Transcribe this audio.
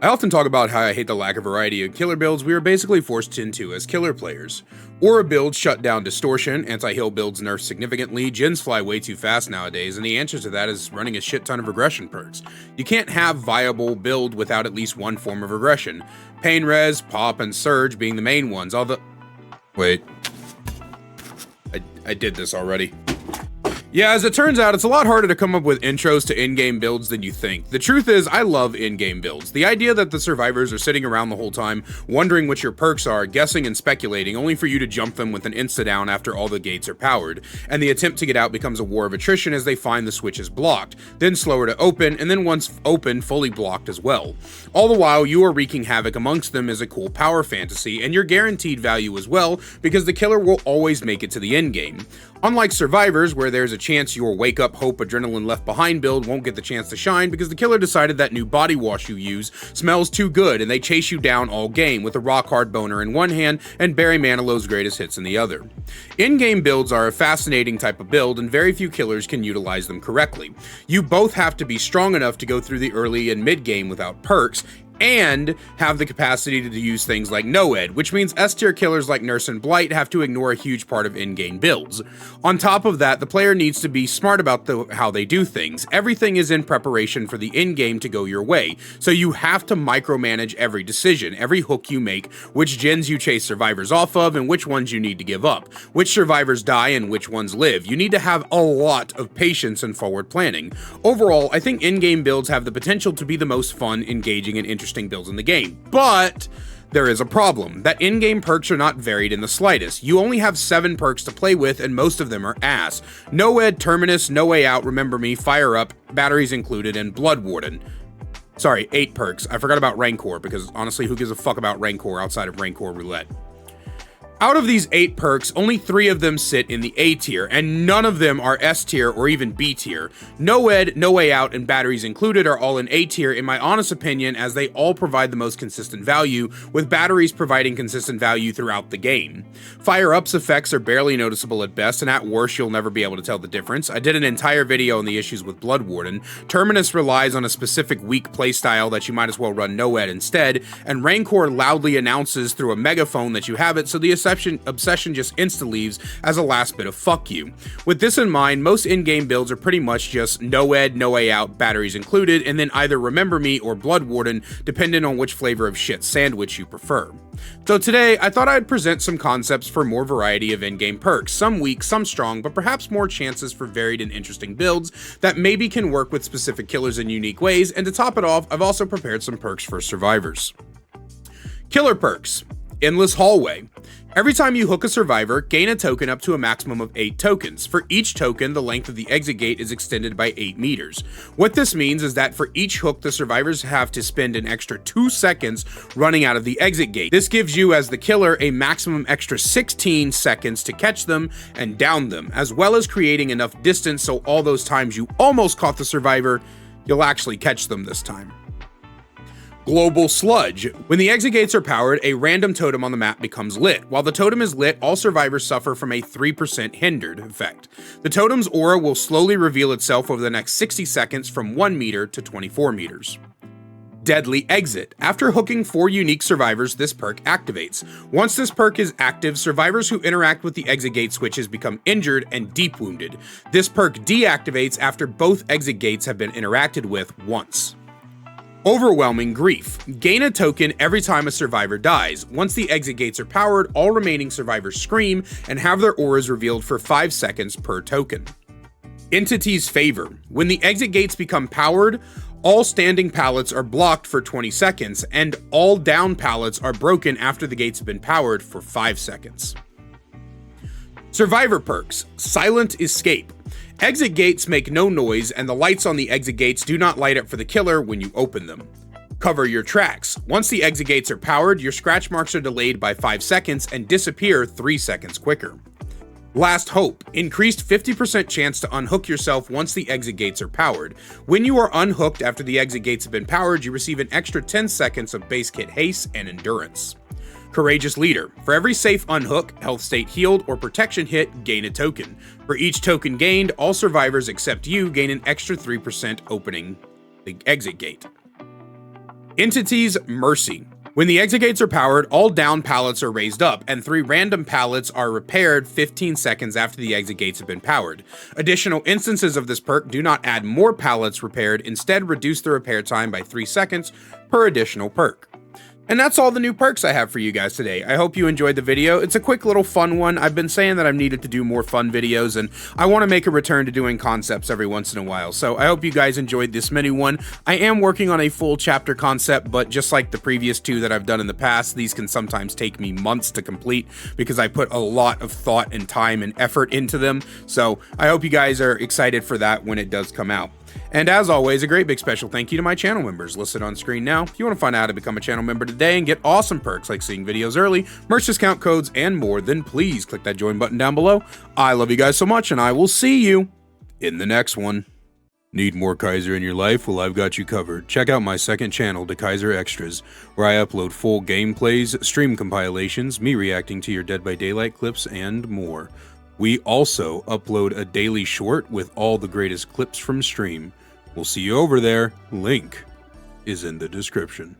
I often talk about how I hate the lack of variety of killer builds we are basically forced into as killer players. Aura builds shut down distortion, anti-heal builds nerf significantly, gens fly way too fast nowadays, and the answer to that is running a shit ton of regression perks. You can't have viable build without at least one form of regression. Pain res, pop, and surge being the main ones, Wait. I did this already. Yeah, as it turns out, it's a lot harder to come up with intros to in-game builds than you think. The truth is, I love in-game builds. The idea that the survivors are sitting around the whole time, wondering what your perks are, guessing and speculating, only for you to jump them with an insta-down after all the gates are powered, and the attempt to get out becomes a war of attrition as they find the switches blocked, then slower to open, and then once open, fully blocked as well. All the while, you are wreaking havoc amongst them is a cool power fantasy, and you're guaranteed value as well, because the killer will always make it to the endgame. Unlike survivors, where there's a chance your wake up, hope, adrenaline left behind build won't get the chance to shine because the killer decided that new body wash you use smells too good and they chase you down all game with a rock hard boner in one hand and Barry Manilow's greatest hits in the other. In-game builds are a fascinating type of build and very few killers can utilize them correctly. You both have to be strong enough to go through the early and mid game without perks, and have the capacity to use things like no-ed, which means S-tier killers like Nurse and Blight have to ignore a huge part of in-game builds. On top of that, the player needs to be smart about how they do things. Everything is in preparation for the in-game to go your way, so you have to micromanage every decision, every hook you make, which gens you chase survivors off of, and which ones you need to give up, which survivors die and which ones live. You need to have a lot of patience and forward planning. Overall, I think in-game builds have the potential to be the most fun, engaging, and interesting builds in the game, but there is a problem. That in-game perks are not varied in the slightest. You only have 7 perks to play with and most of them are ass. No-ed, Terminus, No Way Out, Remember Me, Fire Up, Batteries Included, and Blood Warden. Sorry, 8 perks. I forgot about Rancor because honestly, who gives a fuck about Rancor outside of Rancor Roulette? Out of these 8 perks, only 3 of them sit in the A tier, and none of them are S tier or even B tier. No-ed, No Way Out, and Batteries Included are all in A tier in my honest opinion, as they all provide the most consistent value, with batteries providing consistent value throughout the game. Fire Up's effects are barely noticeable at best, and at worst you'll never be able to tell the difference. I did an entire video on the issues with Blood Warden. Terminus relies on a specific weak playstyle that you might as well run No-ed instead, and Rancor loudly announces through a megaphone that you have it, so the obsession just insta-leaves as a last bit of fuck you. With this in mind, most in-game builds are pretty much just No-ed, No Way Out, Batteries Included, and then either Remember Me or Blood Warden, depending on which flavor of shit sandwich you prefer. So today, I thought I'd present some concepts for more variety of in-game perks, some weak, some strong, but perhaps more chances for varied and interesting builds that maybe can work with specific killers in unique ways, and to top it off, I've also prepared some perks for survivors. Killer perks. Endless Hallway. Every time you hook a survivor, gain a token up to a maximum of 8 tokens. For each token, the length of the exit gate is extended by 8 meters. What this means is that for each hook, the survivors have to spend an extra 2 seconds running out of the exit gate. This gives you, as the killer, a maximum extra 16 seconds to catch them and down them, as well as creating enough distance so all those times you almost caught the survivor, you'll actually catch them this time. Global Sludge. When the exit gates are powered, a random totem on the map becomes lit. While the totem is lit, all survivors suffer from a 3% hindered effect. The totem's aura will slowly reveal itself over the next 60 seconds from 1 meter to 24 meters. Deadly Exit. After hooking 4 unique survivors, this perk activates. Once this perk is active, survivors who interact with the exit gate switches become injured and deep wounded. This perk deactivates after both exit gates have been interacted with once. Overwhelming Grief. Gain a token every time a survivor dies. Once the exit gates are powered, all remaining survivors scream and have their auras revealed for 5 seconds per token. Entity's Favor. When the exit gates become powered, all standing pallets are blocked for 20 seconds, and all down pallets are broken after the gates have been powered for 5 seconds. Survivor perks. Silent Escape. Exit gates make no noise, and the lights on the exit gates do not light up for the killer when you open them. Cover your tracks. Once the exit gates are powered, your scratch marks are delayed by 5 seconds and disappear 3 seconds quicker. Last Hope. Increased 50% chance to unhook yourself once the exit gates are powered. When you are unhooked after the exit gates have been powered, you receive an extra 10 seconds of base kit haste and endurance. Courageous Leader. For every safe unhook, health state healed, or protection hit, gain a token. For each token gained, all survivors except you gain an extra 3% opening the exit gate. Entity's Mercy. When the exit gates are powered, all down pallets are raised up, and 3 random pallets are repaired 15 seconds after the exit gates have been powered. Additional instances of this perk do not add more pallets repaired, instead reduce the repair time by 3 seconds per additional perk. And that's all the new perks I have for you guys today. I hope you enjoyed the video. It's a quick little fun one. I've been saying that I've needed to do more fun videos, and I want to make a return to doing concepts every once in a while. So I hope you guys enjoyed this mini one. I am working on a full chapter concept, but just like the previous 2 that I've done in the past, these can sometimes take me months to complete because I put a lot of thought and time and effort into them. So I hope you guys are excited for that when it does come out. And as always, a great big special thank you to my channel members listed on screen now. If you want to find out how to become a channel member today and get awesome perks like seeing videos early, merch discount codes, and more, then please click that join button down below. I love you guys so much, and I will see you in the next one. Need more Kaiser in your life? Well, I've got you covered. Check out my second channel, The Kaiser Extras, where I upload full gameplays, stream compilations, me reacting to your Dead by Daylight clips, and more. We also upload a daily short with all the greatest clips from stream. We'll see you over there. Link is in the description.